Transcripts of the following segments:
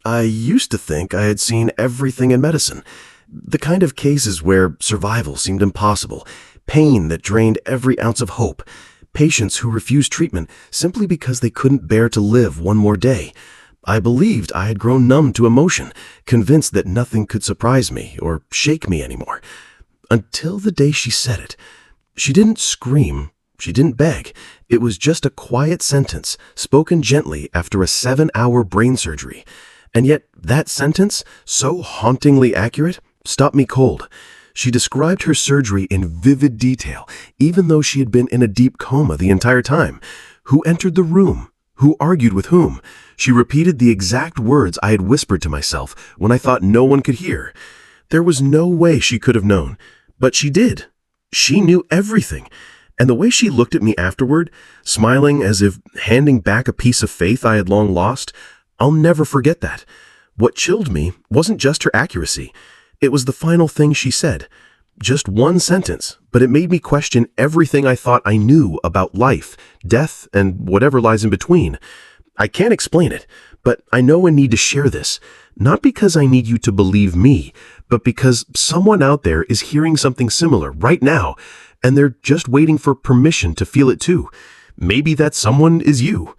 I used to think I had seen everything in medicine. The kind of cases where survival seemed impossible, pain that drained every ounce of hope, patients who refused treatment simply because they couldn't bear to live one more day. I believed I had grown numb to emotion, convinced that nothing could surprise me or shake me anymore. Until the day she said it. She didn't scream. She didn't beg. It was just a quiet sentence, spoken gently after a 7-hour brain surgery. And yet, that sentence, so hauntingly accurate, stopped me cold. She described her surgery in vivid detail, even though she had been in a deep coma the entire time. Who entered the room? Who argued with whom? She repeated the exact words I had whispered to myself when I thought no one could hear. There was no way she could have known, but she did. She knew everything. And the way she looked at me afterward, smiling as if handing back a piece of faith I had long lost, I'll never forget that. What chilled me wasn't just her accuracy. It was the final thing she said. Just one sentence, but it made me question everything I thought I knew about life, death, and whatever lies in between. I can't explain it, but I know I need to share this. Not because I need you to believe me, but because someone out there is hearing something similar right now, and they're just waiting for permission to feel it too. Maybe that someone is you.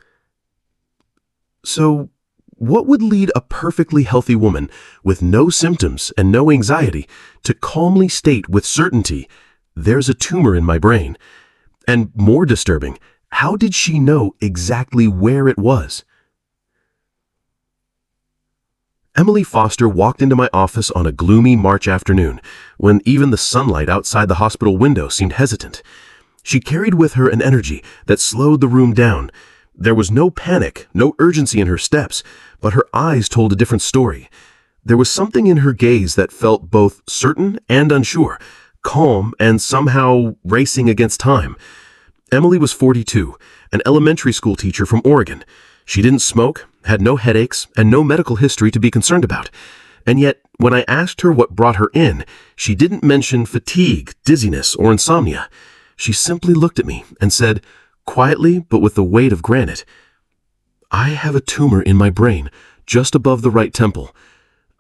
So, what would lead a perfectly healthy woman with no symptoms and no anxiety to calmly state with certainty, "There's a tumor in my brain"? And more disturbing, how did she know exactly where it was? Emily Foster walked into my office on a gloomy March afternoon, when even the sunlight outside the hospital window seemed hesitant. She carried with her an energy that slowed the room down. There was no panic, no urgency in her steps, but her eyes told a different story. There was something in her gaze that felt both certain and unsure, calm and somehow racing against time. Emily was 42, an elementary school teacher from Oregon. She didn't smoke, had no headaches, and no medical history to be concerned about. And yet, when I asked her what brought her in, she didn't mention fatigue, dizziness, or insomnia. She simply looked at me and said, quietly but with the weight of granite, "I have a tumor in my brain, just above the right temple.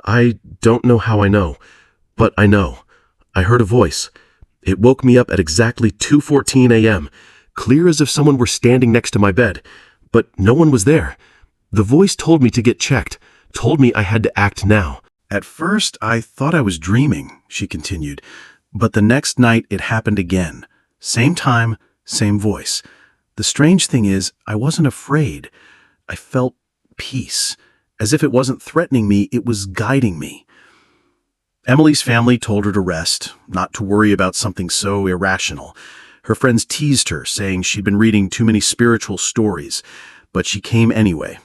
I don't know how I know, but I know. I heard a voice. It woke me up at exactly 2:14 a.m., clear as if someone were standing next to my bed. But no one was there. The voice told me to get checked, told me I had to act now." "At first, I thought I was dreaming," she continued. "But the next night, it happened again. Same time, same voice. The strange thing is, I wasn't afraid. I felt peace. As if it wasn't threatening me, it was guiding me." Emily's family told her to rest, not to worry about something so irrational. Her friends teased her, saying she'd been reading too many spiritual stories, but she came anyway.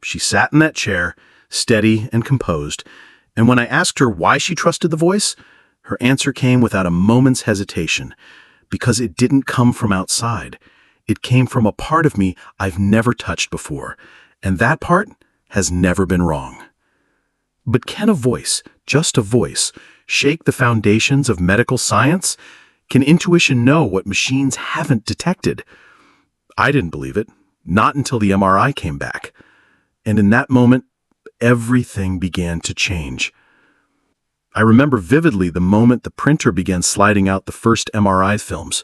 She sat in that chair, steady and composed, and when I asked her why she trusted the voice, her answer came without a moment's hesitation. Because it didn't come from outside. It came from a part of me I've never touched before, and that part has never been wrong. But can a voice, just a voice, shake the foundations of medical science? Can intuition know what machines haven't detected? I didn't believe it, not until the MRI came back. And in that moment, everything began to change. I remember vividly the moment the printer began sliding out the first MRI films.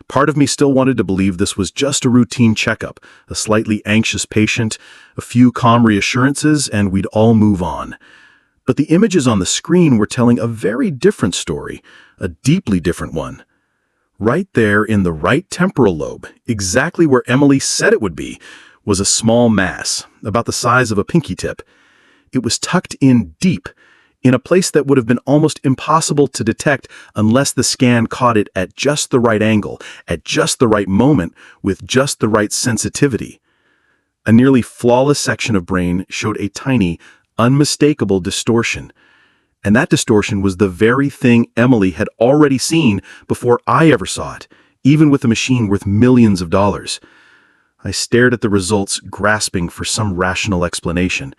Part of me still wanted to believe this was just a routine checkup, a slightly anxious patient, a few calm reassurances, and we'd all move on. But the images on the screen were telling a very different story, a deeply different one. Right there in the right temporal lobe, exactly where Emily said it would be, was a small mass, about the size of a pinky tip. It was tucked in deep, in a place that would have been almost impossible to detect unless the scan caught it at just the right angle, at just the right moment, with just the right sensitivity. A nearly flawless section of brain showed a tiny, unmistakable distortion. And that distortion was the very thing Emily had already seen before I ever saw it, even with a machine worth millions of dollars. I stared at the results, grasping for some rational explanation.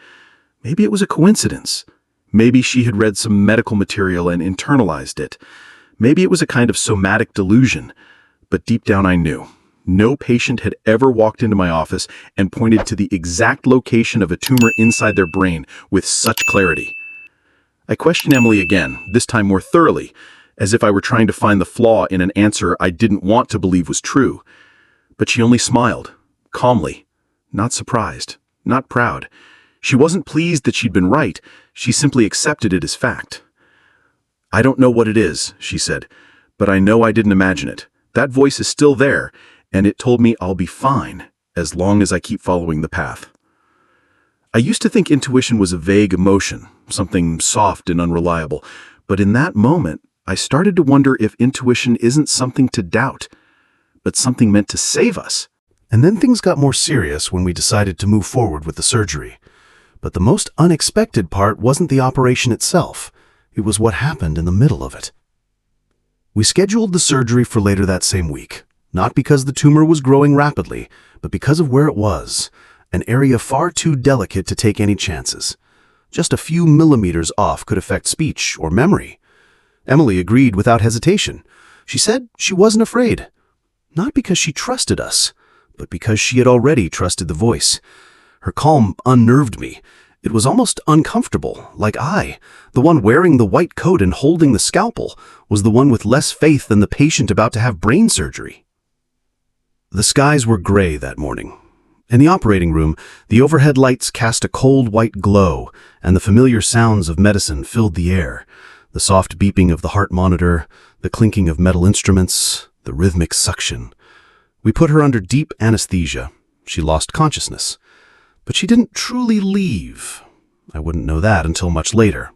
Maybe it was a coincidence. Maybe she had read some medical material and internalized it. Maybe it was a kind of somatic delusion. But deep down I knew. No patient had ever walked into my office and pointed to the exact location of a tumor inside their brain with such clarity. I questioned Emily again, this time more thoroughly, as if I were trying to find the flaw in an answer I didn't want to believe was true. But she only smiled, calmly, not surprised, not proud. She wasn't pleased that she'd been right, she simply accepted it as fact. "I don't know what it is," she said, "but I know I didn't imagine it. That voice is still there, and it told me I'll be fine as long as I keep following the path." I used to think intuition was a vague emotion, something soft and unreliable, but in that moment, I started to wonder if intuition isn't something to doubt, but something meant to save us. And then things got more serious when we decided to move forward with the surgery. But the most unexpected part wasn't the operation itself. It was what happened in the middle of it. We scheduled the surgery for later that same week, not because the tumor was growing rapidly, but because of where it was, an area far too delicate to take any chances. Just a few millimeters off could affect speech or memory. Emily agreed without hesitation. She said she wasn't afraid. Not because she trusted us, but because she had already trusted the voice. Her calm unnerved me. It was almost uncomfortable, like I, the one wearing the white coat and holding the scalpel, was the one with less faith than the patient about to have brain surgery. The skies were gray that morning. In the operating room, the overhead lights cast a cold white glow, and the familiar sounds of medicine filled the air. The soft beeping of the heart monitor, the clinking of metal instruments, the rhythmic suction. We put her under deep anesthesia. She lost consciousness. But she didn't truly leave. I wouldn't know that until much later.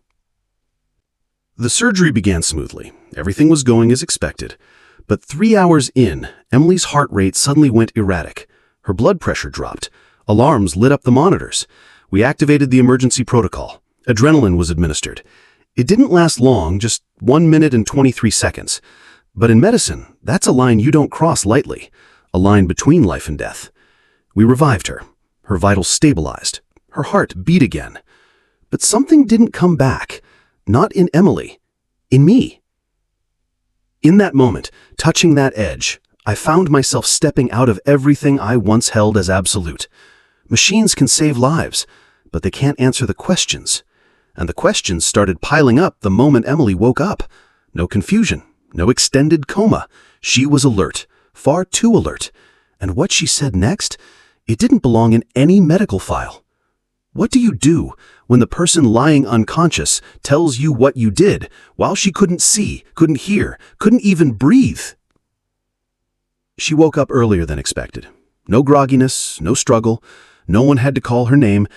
The surgery began smoothly. Everything was going as expected. But 3 hours in, Emily's heart rate suddenly went erratic. Her blood pressure dropped. Alarms lit up the monitors. We activated the emergency protocol. Adrenaline was administered. It didn't last long, just 1 minute and 23 seconds. But in medicine, that's a line you don't cross lightly, a line between life and death. We revived her. Her vitals stabilized. Her heart beat again. But something didn't come back. Not in Emily. In me. In that moment, touching that edge, I found myself stepping out of everything I once held as absolute. Machines can save lives, but they can't answer the questions. And the questions started piling up the moment Emily woke up. No confusion, no extended coma. She was alert, far too alert. And what she said next, it didn't belong in any medical file. What do you do when the person lying unconscious tells you what you did while she couldn't see, couldn't hear, couldn't even breathe? She woke up earlier than expected. No grogginess, no struggle. No one had to call her name.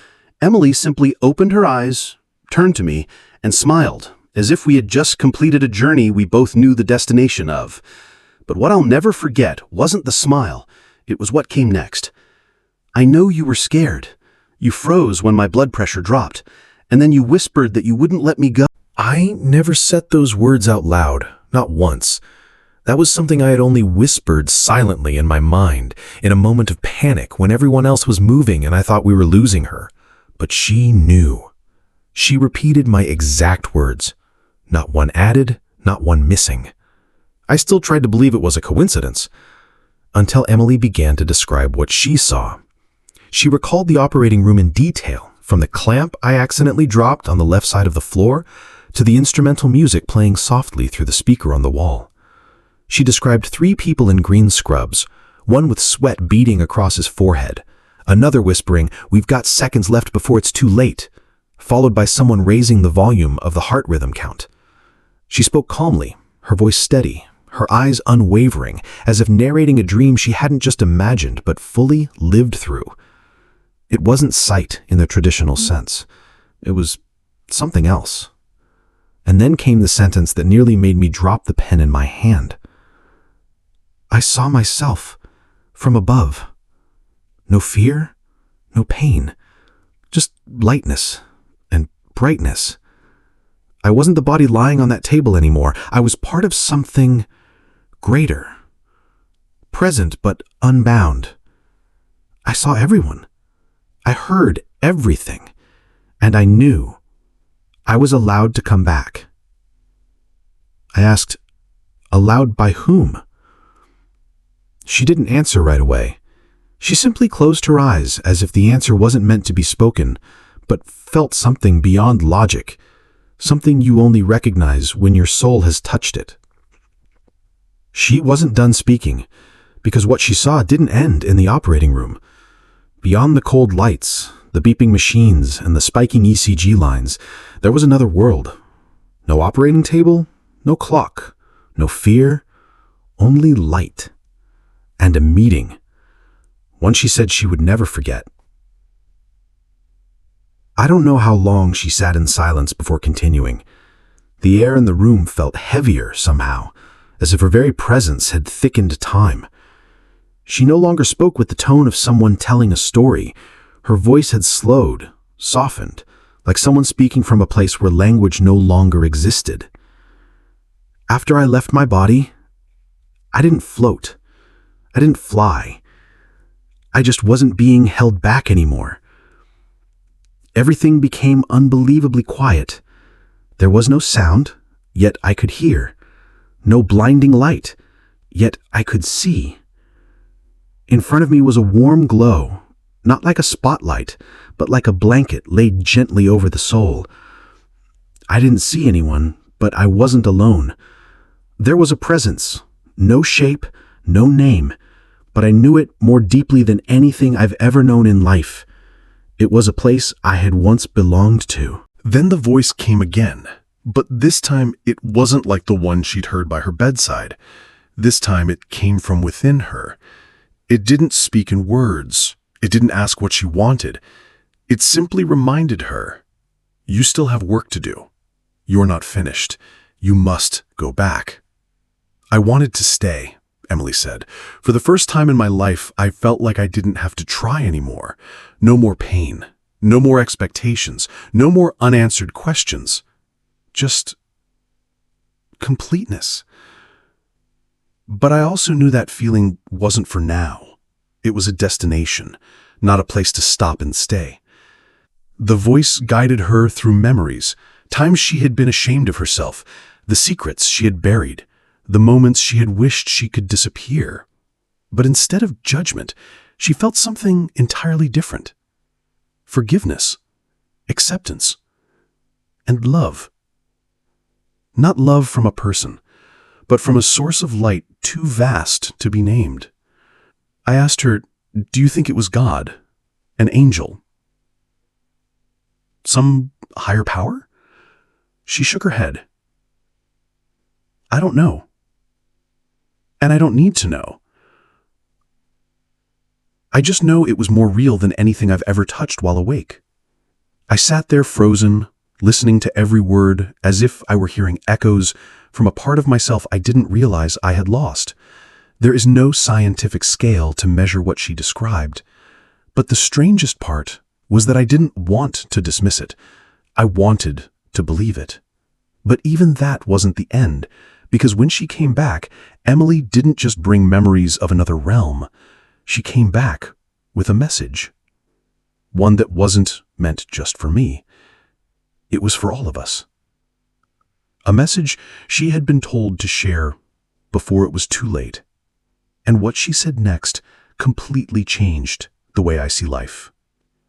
Emily simply opened her eyes, turned to me, and smiled, as if we had just completed a journey we both knew the destination of. But what I'll never forget wasn't the smile. It was what came next. "I know you were scared. You froze when my blood pressure dropped, and then you whispered that you wouldn't let me go." I never said those words out loud, not once. That was something I had only whispered silently in my mind, in a moment of panic when everyone else was moving and I thought we were losing her. But she knew. She repeated my exact words. Not one added, not one missing. I still tried to believe it was a coincidence, until Emily began to describe what she saw. She recalled the operating room in detail, from the clamp I accidentally dropped on the left side of the floor to the instrumental music playing softly through the speaker on the wall. She described 3 people in green scrubs, one with sweat beading across his forehead, another whispering, "We've got seconds left before it's too late," followed by someone raising the volume of the heart rhythm count. She spoke calmly, her voice steady, her eyes unwavering, as if narrating a dream she hadn't just imagined but fully lived through. It wasn't sight in the traditional sense. It was something else. And then came the sentence that nearly made me drop the pen in my hand. "I saw myself from above. No fear, no pain, just lightness and brightness. I wasn't the body lying on that table anymore. I was part of something greater, present but unbound. I saw everyone. I heard everything, and I knew I was allowed to come back." I asked, "Allowed by whom?" She didn't answer right away. She simply closed her eyes as if the answer wasn't meant to be spoken, but felt something beyond logic, something you only recognize when your soul has touched it. She wasn't done speaking, because what she saw didn't end in the operating room. Beyond the cold lights, the beeping machines, and the spiking ECG lines, there was another world. No operating table, no clock, no fear, only light. And a meeting. One she said she would never forget. I don't know how long she sat in silence before continuing. The air in the room felt heavier somehow, as if her very presence had thickened time. She no longer spoke with the tone of someone telling a story. Her voice had slowed, softened, like someone speaking from a place where language no longer existed. After I left my body, I didn't float. I didn't fly. I just wasn't being held back anymore. Everything became unbelievably quiet. There was no sound, yet I could hear. No blinding light, yet I could see. In front of me was a warm glow, not like a spotlight, but like a blanket laid gently over the soul. I didn't see anyone, but I wasn't alone. There was a presence, no shape, no name, but I knew it more deeply than anything I've ever known in life. It was a place I had once belonged to. Then the voice came again, but this time it wasn't like the one she'd heard by her bedside. This time it came from within her. It didn't speak in words. It didn't ask what she wanted. It simply reminded her, "You still have work to do. You're not finished. You must go back." "I wanted to stay," Emily said. "For the first time in my life, I felt like I didn't have to try anymore. No more pain, no more expectations, no more unanswered questions. Just completeness." But I also knew that feeling wasn't for now. It was a destination, not a place to stop and stay. The voice guided her through memories, times she had been ashamed of herself, the secrets she had buried, the moments she had wished she could disappear. But instead of judgment, she felt something entirely different. Forgiveness, acceptance, and love. Not love from a person, but from a source of light too vast to be named. I asked her, "Do you think it was God? An angel? Some higher power?" She shook her head. "I don't know. And I don't need to know. I just know it was more real than anything I've ever touched while awake." I sat there frozen, listening to every word as if I were hearing echoes from a part of myself I didn't realize I had lost. There is no scientific scale to measure what she described. But the strangest part was that I didn't want to dismiss it. I wanted to believe it. But even that wasn't the end, because when she came back, Emily didn't just bring memories of another realm. She came back with a message. One that wasn't meant just for me. It was for all of us. A message she had been told to share before it was too late. And what she said next completely changed the way I see life.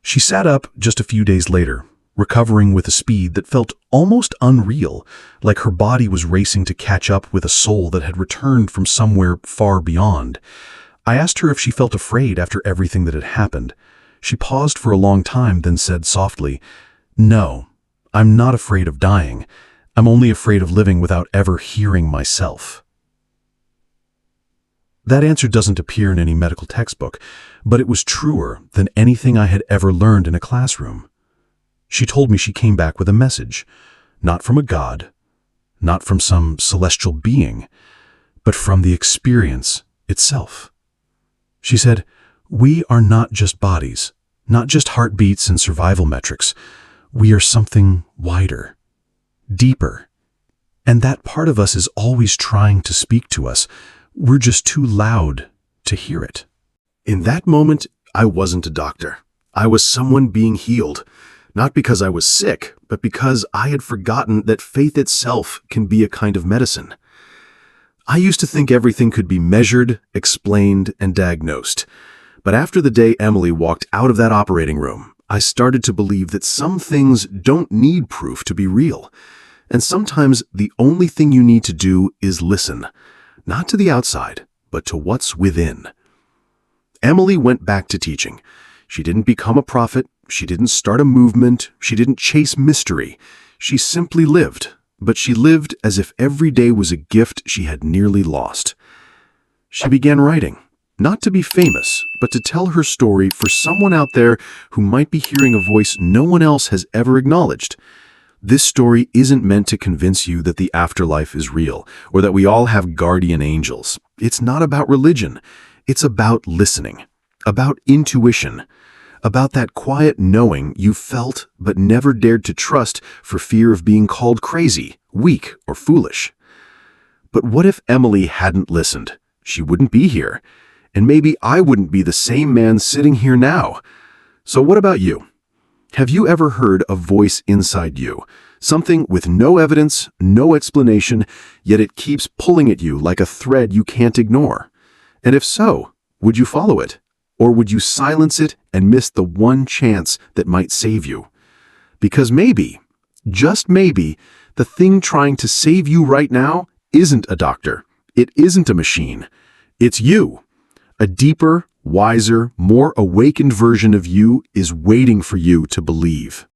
She sat up just a few days later, recovering with a speed that felt almost unreal, like her body was racing to catch up with a soul that had returned from somewhere far beyond. I asked her if she felt afraid after everything that had happened. She paused for a long time, then said softly, "No, I'm not afraid of dying. I'm only afraid of living without ever hearing myself." That answer doesn't appear in any medical textbook, but it was truer than anything I had ever learned in a classroom. She told me she came back with a message, not from a god, not from some celestial being, but from the experience itself. She said, "We are not just bodies, not just heartbeats and survival metrics. We are something wider, deeper. And that part of us is always trying to speak to us. We're just too loud to hear it." In that moment, I wasn't a doctor. I was someone being healed, not because I was sick, but because I had forgotten that faith itself can be a kind of medicine. I used to think everything could be measured, explained, and diagnosed. But after the day Emily walked out of that operating room, I started to believe that some things don't need proof to be real. And sometimes the only thing you need to do is listen, not to the outside, but to what's within. Emily went back to teaching. She didn't become a prophet, she didn't start a movement, she didn't chase mystery. She simply lived, but she lived as if every day was a gift she had nearly lost. She began writing, not to be famous, but to tell her story for someone out there who might be hearing a voice no one else has ever acknowledged. This story isn't meant to convince you that the afterlife is real, or that we all have guardian angels. It's not about religion. It's about listening, about intuition, about that quiet knowing you felt but never dared to trust for fear of being called crazy, weak, or foolish. But what if Emily hadn't listened? She wouldn't be here. And maybe I wouldn't be the same man sitting here now. So what about you? Have you ever heard a voice inside you? Something with no evidence, no explanation, yet it keeps pulling at you like a thread you can't ignore. And if so, would you follow it? Or would you silence it and miss the one chance that might save you? Because maybe, just maybe, the thing trying to save you right now isn't a doctor. It isn't a machine. It's you. A deeper, wiser, more awakened version of you is waiting for you to believe.